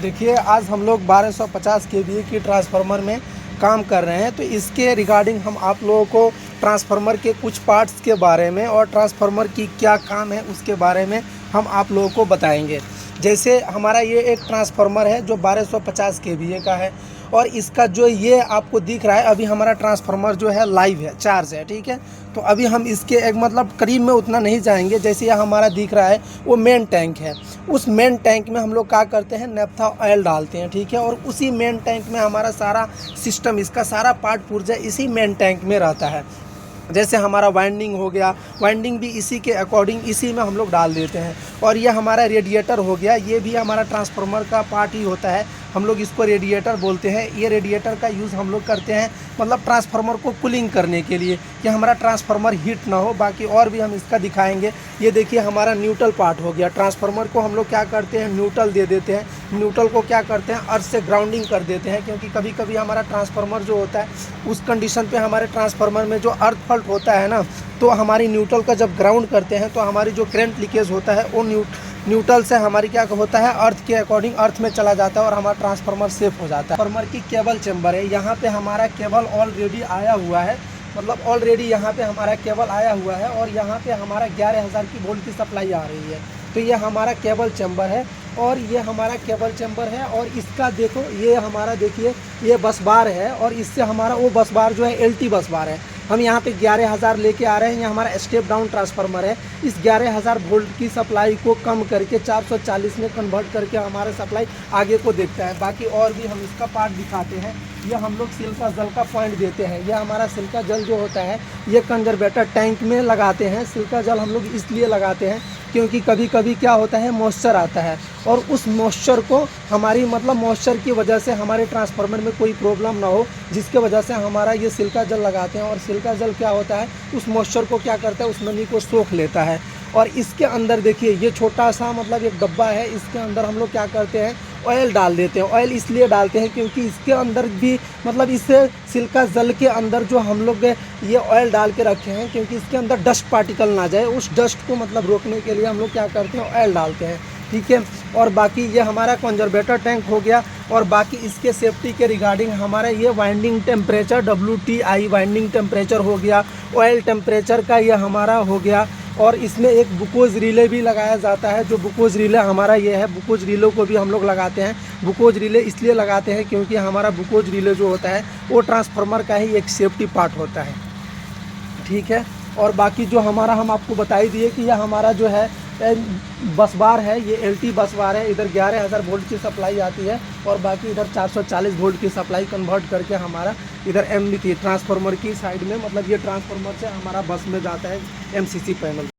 देखिए, आज हम लोग 1250 केवीए की ट्रांसफार्मर में काम कर रहे हैं। तो इसके रिगार्डिंग हम आप लोगों को ट्रांसफार्मर के कुछ पार्ट्स के बारे में और ट्रांसफार्मर की क्या काम है उसके बारे में हम आप लोगों को बताएंगे। जैसे हमारा ये एक ट्रांसफार्मर है जो 1250 केवीए का है, और इसका जो ये आपको दिख रहा है, अभी हमारा ट्रांसफार्मर जो है लाइव है, चार्ज है, ठीक है। तो अभी हम इसके एक मतलब करीब में उतना नहीं जाएंगे। जैसे ये हमारा दिख रहा है वो मेन टैंक है। उस मेन टैंक में हम लोग क्या करते हैं, नेफ्था ऑयल डालते हैं, ठीक है। और उसी मेन टैंक में हमारा सारा सिस्टम, इसका सारा पार्ट पुर्जा इसी मेन टैंक में रहता है। जैसे हमारा वाइंडिंग हो गया, वाइंडिंग भी इसी के अकॉर्डिंग इसी में हम लोग डाल देते हैं। और ये हमारा रेडिएटर हो गया, ये भी हमारा ट्रांसफार्मर का पार्ट ही होता है, हम लोग इसको रेडिएटर बोलते हैं। ये रेडिएटर का यूज़ हम लोग करते हैं मतलब ट्रांसफार्मर को कूलिंग करने के लिए कि हमारा ट्रांसफार्मर हीट ना हो। बाकी और भी हम इसका दिखाएंगे। ये देखिए हमारा न्यूट्रल पार्ट हो गया। ट्रांसफार्मर को हम लोग क्या करते हैं, न्यूट्रल दे देते हैं। न्यूट्रल को क्या करते हैं, अर्थ से ग्राउंडिंग कर देते हैं, क्योंकि कभी कभी हमारा ट्रांसफार्मर जो होता है उस कंडीशन पे हमारे ट्रांसफार्मर में जो अर्थ फॉल्ट होता है ना, तो हमारी न्यूट्रल का जब ग्राउंड करते हैं तो हमारी जो करंट लीकेज होता है वो न्यूट्रल से हमारी क्या होता है, अर्थ के अकॉर्डिंग अर्थ में चला जाता है और हमारा ट्रांसफार्मर सेफ हो जाता है। ट्रांसफार्मर की केबल चैम्बर है, यहाँ पे हमारा केबल ऑलरेडी आया हुआ है, मतलब ऑलरेडी यहाँ पे हमारा केबल आया हुआ है और यहाँ पे हमारा 11,000 की वोल्ट की सप्लाई आ रही है। तो ये हमारा केबल चैम्बर है और ये हमारा केबल चैम्बर है। और इसका देखो, ये हमारा देखिए ये बस बार है और इससे हमारा वो बस बार जो है LT बस बार है। हम यहाँ पे 11,000 लेके आ रहे हैं। ये हमारा स्टेप डाउन ट्रांसफार्मर है। इस 11,000 वोल्ट की सप्लाई को कम करके 440 में कन्वर्ट करके हमारा सप्लाई आगे को देखता है। बाकी और भी हम इसका पार्ट दिखाते हैं। ये हम लोग सिल्का जल का पॉइंट देते हैं। यह हमारा सिल्का जल जो होता है ये कंजर्वेटर टैंक में लगाते हैं। सिल्का जल हम लोग इसलिए लगाते हैं क्योंकि कभी कभी क्या होता है, मॉइस्चर आता है और उस मॉइस्चर को हमारी मतलब मॉइस्चर की वजह से हमारे ट्रांसफार्मर में कोई प्रॉब्लम ना हो, जिसके वजह से हमारा ये सिल्का जल लगाते हैं। और सिल्का जल क्या होता है, उस मॉइस्चर को क्या करता है, उस नमी को सोख लेता है। और इसके अंदर देखिए ये छोटा सा मतलब एक डब्बा है, इसके अंदर हम लोग क्या करते हैं, ऑयल डाल देते हैं। ऑयल इसलिए डालते हैं क्योंकि इसके अंदर भी मतलब इस सिल्का जल के अंदर जो हम लोग ये ऑयल डाल के रखे हैं, क्योंकि इसके अंदर डस्ट पार्टिकल ना जाए, उस डस्ट को मतलब रोकने के लिए हम लोग क्या करते हैं, ऑयल डालते हैं, ठीक है। और बाकी ये हमारा कंजर्वेटर टैंक हो गया। और बाकी इसके सेफ्टी के रिगार्डिंग हमारा ये winding temperature WTI winding temperature हो गया, ऑयल टेम्परेचर का ये हमारा हो गया। और इसमें एक बुकोज रिले भी लगाया जाता है, जो बुकोज रिले हमारा ये है। बुकोज रिले को भी हम लोग लगाते हैं। बुकोज रिले इसलिए लगाते हैं क्योंकि हमारा बुकोज रिले जो होता है वो ट्रांसफार्मर का ही एक सेफ्टी पार्ट होता है, ठीक है। और बाकी जो हमारा हम आपको बता ही दिए कि यह हमारा जो है बस बार है, ये LT बस बार है। इधर 11,000 वोल्ट की सप्लाई आती है और बाकी इधर 440 वोल्ट की सप्लाई कन्वर्ट करके हमारा इधर MBT ट्रांसफार्मर की साइड में मतलब ये ट्रांसफार्मर से हमारा बस में जाता है MCC पैनल।